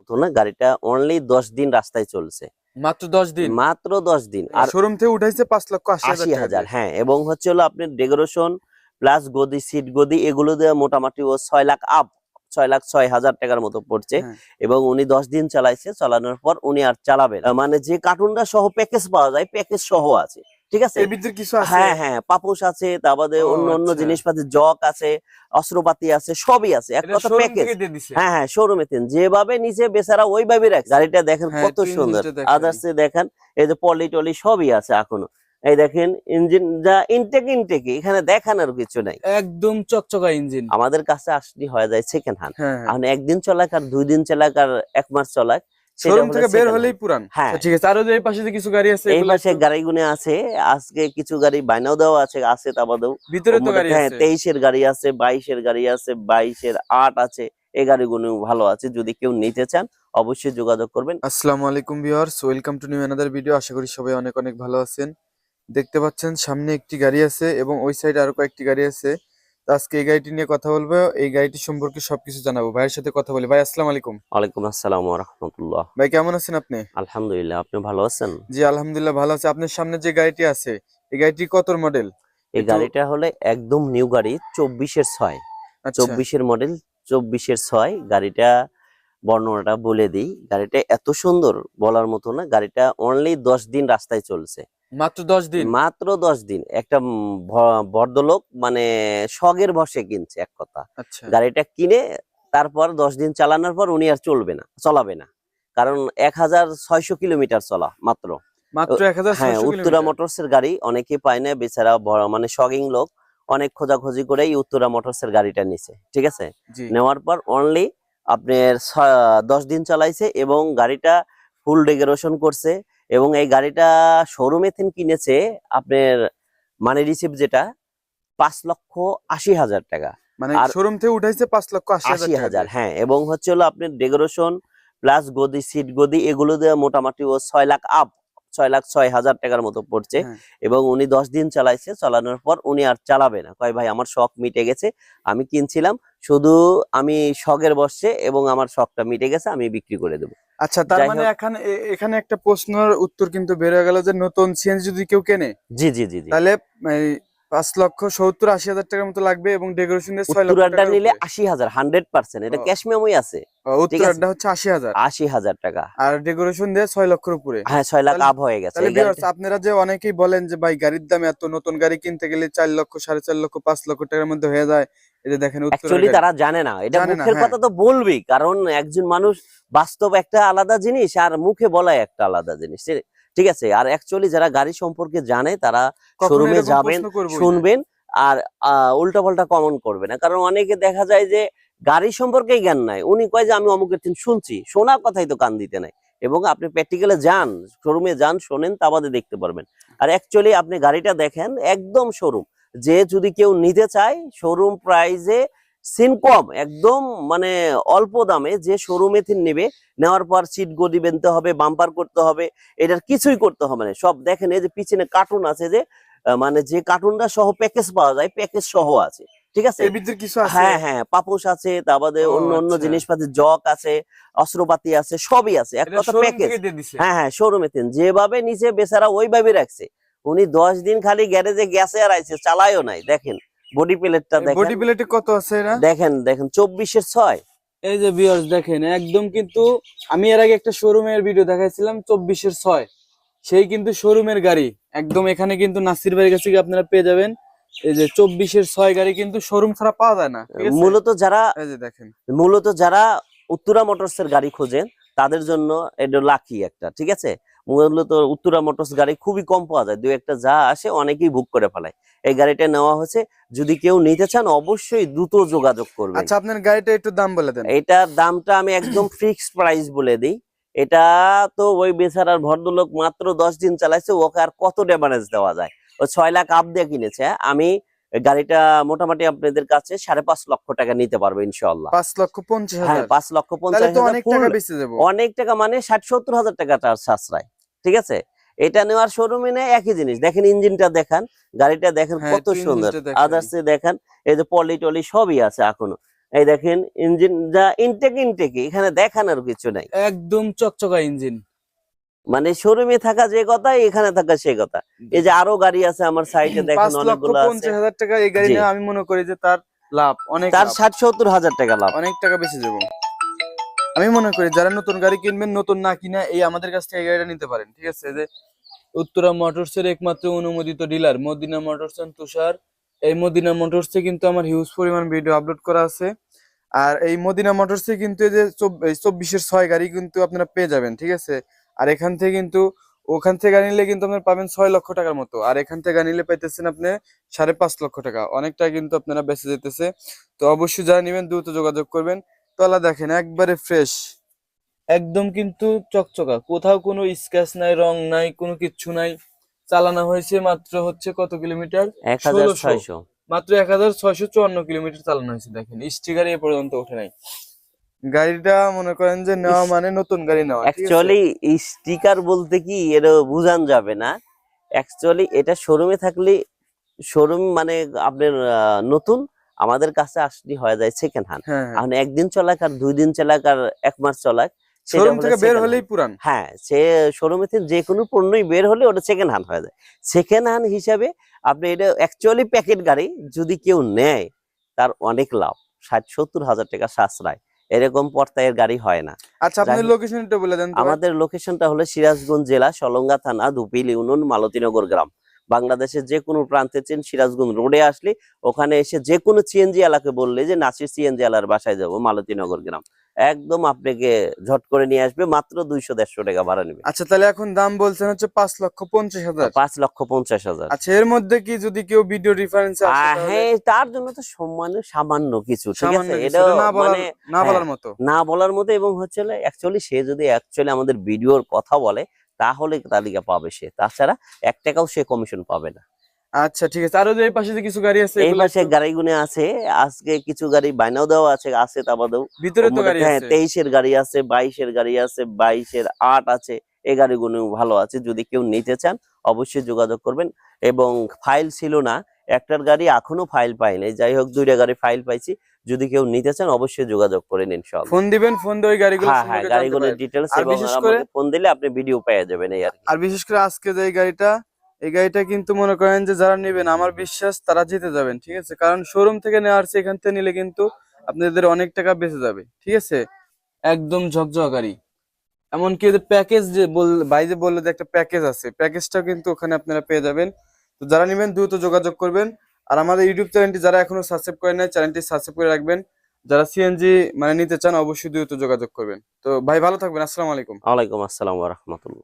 তো না, গাড়িটা অনলি 10 দিন রাস্তায় চলছে, মাত্র 10 দিন। মাত্র 10 দিন। আর শোরুম থেকে উঠাইছে 5,80,000 টাকা। হ্যাঁ, এবং হচ্ছে হলো আপনার ডেকোরেশন প্লাস গদি, সিট গদি এগুলো দিয়ে মোটামুটি ও 6 লাখ আপ, 6,06,000 টাকার মতো পড়ছে। হ্যাঁ। এবং উনি 10 দিন চালাইছে, চালানোর পর উনি আর চালাবেন না। মানে যে কার্টুনটা সহ প্যাকেজ পাওয়া যায়, প্যাকেজ সহ আছে, ঠিক আছে। এর ভিতরে কিছু আছে? হ্যাঁ হ্যাঁ, পাপোশ আছে, তারপরে ও অন্য অন্য আচ্ছা। জিনিসপাতি, জক আছে, অস্ত্রপাতি আছে, সবই আছে, এক এটা কথা শোরুম প্যাকেজ। থেকে দিয়ে দিছে। হ্যাঁ হ্যাঁ, শোরুমে তেন যেভাবে নিচে বেচারা ওইভাবে রাখছে। গাড়িটা দেখেন হ্যাঁ, কত একটু সুন্দর, ইঞ্জিনটা দেখাই। আদার্সে দেখেন এই যে পলি টলি সবই আছে এখনো। এই দেখেন ইঞ্জিন যা ইনটেক এখানে দেখানোর কিছু নাই, একদম চকচকা ইঞ্জিন। আমাদের কাছে আসলে হয়ে যায় সেকেন্ড হ্যান্ড। হ্যাঁ হ্যাঁ। এখন একদিন চলাক আর 2 দিন চলাক আর 1 মাস চলাক, সেটা শোরুম হলো থেকে বের second হলেই hand। পুরান। হ্যাঁ, ঠিক আছে। আর ওই যে এই পাশে যে কিছু গাড়ি আছে এই এগুলো পাশে একটু- গাড়িগুলো আছে, আজকে কিছু গাড়ি বাইনাও দেওয়া আছে, তা বাদেও ভিতরে তো গাড়ি হ্যাঁ আছে। 23-এর গাড়ি আছে, 22-এর গাড়ি আছে, 22-এর 8 আছে। এই গাড়িগুলো ভালো আছে, যদি কেউ নিতে চান অবশ্যই যোগাযোগ করবেন। আসসালামু আলাইকুম viewers, welcome to new another video. আশা করি সবাই অনেক অনেক ভালো আছেন। দেখতে পাচ্ছেন সামনে একটি গাড়ি আছে এবং ওই সাইডে আরো কয়েকটি গাড়ি আছে। তো আজকে এই গাড়িটি নিয়ে কথা বলবো, এই গাড়িটি সম্পর্কে সবকিছু জানাবো। ভাইয়ের সাথে কথা বলি। ভাই আসসালামু আলাইকুম। ওয়ালাইকুম আসসালাম ওয়া রাহমাতুল্লাহ। ভাই কেমন আছেন আপনি? আলহামদুলিল্লাহ, আপনি ভালো আছেন? জি আলহামদুলিল্লাহ ভালো আছে। আপনার সামনে যে গাড়িটি আছে এই গাড়িটি কত মডেল? এই গাড়িটা হলে একদম নিউ গাড়ি, 24-এর 6। আচ্ছা 24-এর মডেল, 24-এর 6 গাড়িটা। বর্ণনাটা বলে দিই, গাড়িটা এত সুন্দর বলার মতো না। গাড়িটা অনলি 10 দিন রাস্তায় চলছে, মাত্র 10 দিন। মাত্র 10 দিন। একটা ভদ্রলোক মানে শখের বশে কিনছে, এক কথা। আচ্ছা গাড়িটা কিনে তারপর 10 দিন চালানোর পর উনি আর চলাবে না, কারণ 1,600 কিলোমিটার চলা মাত্র। মাত্র হ্যাঁ, 1,600 উত্তরা কিলোমিটার। মোটরস এর গাড়ি অনেকেই পায় না, বেচারা মানে শখিং লোক অনেক খোঁজাখুঁজি করে এই উত্তরা মোটরস এর গাড়িটা নিছে, ঠিক আছে। জি নেওয়ার পর অনলি আপনার 10 দিন চালাইছে এবং গাড়িটা ফুল ডেকোরেশন করছে। এবং এই গাড়িটা শোরুমে থেকে কিনেছে আপনার মানে রিসিপ্ট যেটা 5,80,000 টাকা। মানে আর শোরুম থেকে উঠাইছে 5,80,000 টাকা 80,000, দিয়ে। হ্যাঁ। এবং হচ্ছে হলো আপনার ডেকোরেশন প্লাস গদি, সিট গদি এগুলো দিয়ে মোটামুটি ও 6 লাখ আপ, 6,06,000 টাকার মতো পড়ছে। হ্যাঁ। এবং উনি 10 দিন চালাইছে, চালানোর পর উনি আর চালাবে না। কয় ভাই আমার শখ মিটে গেছে, আমি কিনছিলাম শুধু আমি শখের বসে, এবং আমার শখটা মিটে গেছে, আমি বিক্রি করে দেবো। আচ্ছা তার যাই মানে হোক, এখানে একটা প্রশ্নের উত্তর কিন্তু বের হয়ে গেল যে নতুন সিএনজি যদি কেউ কেনে জি জি জি জি, তাহলে 5,70,80,000 টাকার মতো লাগবে এবং ডেকোরেশন দিয়ে 6 লক্ষ উত্তরাটা টাকার নিলে উপরে। 80,000, 100%, এটা ও, ক্যাশ মেমোই আছে, ঠিক আছে। উত্তরাটা হচ্ছে 80,000 80,000 টাকা, আর ডেকোরেশন দিয়ে 6 লক্ষের উপরে। হ্যাঁ 6 লাখ তাহলে আপ হয়ে গেছে তাহলে এই ভিউয়ার্স গাড়িটা। আপনারা যে অনেকেই বলেন যে ভাই গাড়ির দাম এত, নতুন গাড়ি কিনতে গেলে 4 লক্ষ 4.5 লক্ষ 5 লক্ষ টাকার মধ্যে হয়ে যায়। এই যে দেখেন উত্তরের অ্যাকচুয়ালি গাড়ি তারা জানে না, এটা জানে না। মুখের হ্যাঁ কথা তো বলবেই, কারণ একজন মানুষ বাস্তব একটা আলাদা জিনিস আর মুখে বলাই একটা আলাদা জিনিস, ঠিক আছে। আর অ্যাকচুয়ালি যারা গাড়ি সম্পর্কে জানে তারা কখনো শোরুমে এরকম যাবেন, প্রশ্ন করবোই না। শুনবেন, আর উল্টা পাল্টা কমেন্ট করবে না। কারণ অনেকে দেখা যায় যে গাড়ি সম্পর্কেই জ্ঞান নাই, উনি কয় যে আমি অমুকের থেকে শুনছি, শোনা কথাই তো কান দিতে নাই। এবং আপনি প্র্যাকটিক্যালে যান, শোরুমে যান, শোনেন, তা বাদে দেখতে পারবেন। আর অ্যাকচুয়ালি আপনি গাড়িটা দেখেন একদম শোরুম, যে যদি কেউ নিতে চায় শোরুম প্রাইজে সিন কম, একদম মানে অল্প দামে যে শোরুমে থেকে নেবে, নেওয়ার পর সিট গদি বেনতে হবে, বাম্পার করতে হবে, এটার কিছুই করতে হবে না। সব দেখেন এই যে পিছনে কার্টুন আছে, যে মানে যে কার্টুনটা সহ প্যাকেজ পাওয়া যায়, প্যাকেজ সহ আছে, ঠিক আছে। এর ভিতরে কিছু আছে? হ্যাঁ হ্যাঁ, পাপোশ আছে, তারপরে ও অন্য অন্য আচ্ছা। জিনিসপাতি, জক আছে, অস্ত্রপাতি আছে, সবই আছে, এক এটা কথা শোরুম প্যাকেজ। থেকে দিয়ে দিছে। হ্যাঁ হ্যাঁ, শোরুমে তেন যেভাবে নিচে বেচারা ওইভাবে রাখছে। উনি 10 দিন খালি গ্যারেজে গেছে আর আইছে, চালায়ও নাই। দেখেন বডি প্লেটটা দেখেন, বডি প্লেটে কত আছে এরা? দেখেন দেখেন 24-এর 6। এই যে ভিউয়ার্স দেখেন একদম কিন্তু আমি এর আগে একটা শোরুমের ভিডিও দেখাইছিলাম 24-এর 6, সেই কিন্তু শোরুমের গাড়ি একদম এখানে কিন্তু নাসির ভাইয়ের কাছে গিয়ে আপনারা পেয়ে যাবেন। এই যে 24-এর 6 গাড়ি কিন্তু শোরুম ছাড়া পাওয়া যায় না, ঠিক আছে। মূলত যারা এই যে দেখেন উত্তরা মোটরস এর গাড়ি খোঁজেন তাদের জন্য এটা লাকি একটা, ঠিক আছে। মূলত উত্তরা মোটরস গাড়ি খুবই কম পাওয়া যায়, দুই একটা যা আসে অনেকেই বুক করে ফেলায়। এই গাড়িটা নেওয়া হয়েছে, যদি কেউ নিতে চান অবশ্যই দ্রুত যোগাযোগ করবেন। আচ্ছা আপনার গাড়িটা একটু দাম বলে দেন। এটার দামটা আমি একদম ফিক্সড প্রাইস বলে দিই। এটা তো ওই বেচারার ভদ্রলোক মাত্র 10 দিন চালাইছে, ওকে আর কত ড্যামারেজ দেওয়া যায়। ও 6 লাখ আপ দিয়ে কিনেছে। আমি গাড়িটা মোটামুটি আপনাদের কাছে 5.5 লক্ষ টাকা নিতে পারবো ইনশাআল্লাহ। 5,50,000। হ্যাঁ, 5,50,000 তাহলে তো অনেক টাকা বেঁচে যাবো। অনেক টাকা, মানে 60-70 হাজার টাকা তার সাশ্রয়, ঠিক আছে। এটা নেওয়ার শোরুমে নেয় একই জিনিস। দেখেন ইঞ্জিনটা দেখান, গাড়িটা দেখেন হ্যাঁ কত একটু সুন্দর, ইঞ্জিনটা দেখাই। আদার্সে দেখেন এই যে পলি টলি সবই আছে এখনো। এই দেখেন ইঞ্জিন যা ইনটেক এখানে দেখানোর কিছু নাই, একদম চকচকা ইঞ্জিন। মানে শোরুমে থাকা যে কথা এখানে থাকা সে কথা। এই যে আরো গাড়ি আছে আমার সাইডে দেখেন অনেকগুলো আছে। 5,50,000 টাকা এই গাড়ি জি। নিয়ে আমি মনে করি যে তার লাভ অনেক, তার লাভ 60-70 হাজার টাকা লাভ। অনেক টাকা বেঁচে যাবো। আমি মনে করি যারা নতুন গাড়ি কিনবেন, নতুন না কিনা এই আমাদের কাছ থেকে এই গাড়িটা নিতে পারেন, ঠিক আছে। যে উত্তরা মোটরসের একমাত্র অনুমোদিত ডিলার মদিনা মোটরস এন্ড তুষার। এই মদিনা মোটরসে কিন্তু আমার হিউজ পরিমাণ ভিডিও আপলোড করা আছে। আর এই মদিনা মোটরসে কিন্তু এই যে 24/6 গাড়ি কিন্তু আপনারা পেয়ে যাবেন, ঠিক আছে। আর এখান থেকে কিন্তু ওখান থেকে গাড়ি নিলে কিন্তু আপনারা পাবেন 6 লক্ষ টাকার মতো, আর এখান থেকে গাড়ি নিলে পাইতেছেন আপনি 5.5 লক্ষ টাকা, অনেকটা কিন্তু আপনারা বেঁচে যেতেছে। তো অবশ্যই যারা নেবেন দ্রুত যোগাযোগ করবেন। তলা দেখেন একবারে ফ্রেশ, একদম কিন্তু চকচকা, কোথাও কোনো স্ক্র্যাচ নাই, রং নাই, কোনো কিচ্ছু নাই। চালানো হয়েছে মাত্র হচ্ছে কত কিলোমিটার? 1600। মাত্র 1654 কিলোমিটার চালানো হয়েছে। দেখেন স্টিকার এ পর্যন্ত ওঠে নাই। গাড়িটা মনে করেন যে নেওয়া মানে নতুন গাড়ি নেওয়া, ঠিক আছে। অ্যাকচুয়ালি স্টিকার বলতে কি এটা বোঝান যাবে না। অ্যাকচুয়ালি এটা শোরুমে থাকলে শোরুম মানে আপনার নতুন, আমাদের কাছে আসলে হয়ে যায় সেকেন্ড হ্যান্ড। হ্যাঁ হ্যাঁ, এখন একদিন চলাক আর 2 দিন চলাক আর 1 মাস চলাক সেটা শোরুম হলো থেকে বের second হলেই hand। পুরান। হ্যাঁ, সে শোরুমে থেকে যে কোনো পণ্যই বের হলে ওটা সেকেন্ড হ্যান্ড হয়ে যায়। সেকেন্ড হ্যান্ড হিসাবে আপনি এটা অ্যাকচুয়ালি প্যাকেট গাড়ি যদি কেউ নেয় তার অনেক লাভ, 60-70 হাজার টাকা সাশ্রয়। এরকম পর্যায়ের গাড়ি হয় না। আচ্ছা আপনাদের যাই হোক, লোকেশনটা বলে দেন তো ভাই। আমাদের লোকেশনটা হলো সিরাজগঞ্জ জেলা সলঙ্গা থানা দুপিল ইউনিয়ন মালতীনগর গ্রাম। বাংলাদেশের যে কোনো প্রান্তে চেন সিরাজগঞ্জ রোডে আসলে ওখানে এসে যে কোনো সিএনজি এলাকে বললে যে নাসির সিএনজি এলার বাসায় যাব মালতীনগর গ্রাম, একদম আপনাকে ঝট করে নিয়ে আসবে, মাত্র 200-150 টাকা ভাড়া নেবে। আচ্ছা তাহলে এখন দাম বলছেন হচ্ছে 5,50,000। 5,50,000। আচ্ছা এর মধ্যে কি যদি কেউ ভিডিও রেফারেন্সে আসে তাহলে হ্যাঁ, তার জন্য তো সামান্য কিছু, ঠিক সামান্য আছে, কিছু, এটা এটা না বলার, মানে না হ্যাঁ, বলার মতো। না বলার মতো। এবং হচ্ছে অ্যাকচুয়ালি সে যদি অ্যাকচুয়ালি আমাদের ভিডিওর কথা বলে তাহলে তালিকা পাবে সে, তাছাড়া 1 টাকাও সে কমিশন পাবে না। আচ্ছা ঠিক আছে, আরো যে এই পাশে যে কিছু গাড়ি আছে এই এগুলো পাশে একটু- গাড়িগুলো আছে, আজকে কিছু গাড়ি বাইনাও দেওয়া আছে তা বাদেও। ভিতরে তো গাড়ি হ্যাঁ, আছে। 23-এর গাড়ি আছে, 22-এর গাড়ি আছে, 22-এর 8 আছে। এই গাড়িগুলো ভালো আছে, যদি কেউ নিতে চান অবশ্যই যোগাযোগ করবেন। এবং ফাইল ছিল না, একটার গাড়ি এখনো ফাইল পাইনি, যাই হোক 2টা গাড়ি ফাইল পাইছি। যদি কেউ নিতে চান অবশ্যই যোগাযোগ করেন ইনশাআল্লাহ। ফোন দিবেন, ফোন দিয়ে ওই গাড়িগুলো হ্যাঁ, সম্পর্কে জানতে গাড়িগুলোর পারবেন। ডিটেলস আর এবং বিশেষ করে আমাকে ফোন দিলে আপনি ভিডিও পেয়ে যাবেন এই আর কি। আর বিশেষ করে আজকে যে এই গাড়িটা, এই গাড়িটা কিন্তু মনে করেন যে যারা নেবেন আমার বিশ্বাস তারা জিতে যাবেন, ঠিক আছে। কারণ শোরুম থেকে নেওয়ার চেয়ে এখান থেকে নিলে কিন্তু আপনাদের অনেক টাকা বেঁচে যাবে, ঠিক আছে। একদম ঝকঝক গাড়ি। এমনকি ওদের প্যাকেজ যে ভাই যে বললো যে একটা প্যাকেজ আছে, প্যাকেজটাও কিন্তু ওখানে আপনারা পেয়ে যাবেন। তো যারা নেবেন দ্রুত যোগাযোগ করবেন। আর আমাদের ইউটিউব চ্যানেলটি যারা এখনো সাবস্ক্রাইব করেন নাই, চ্যানেলটি সাবস্ক্রাইব করে রাখবেন। যারা সিএনজি মানে নিতে চান অবশ্যই দ্রুত যোগাযোগ করবেন। তো ভাই ভালো থাকবেন, আসসালামু আলাইকুম। ওয়ালাইকুম আসসালাম ওয়া রাহমাতুল্লাহ।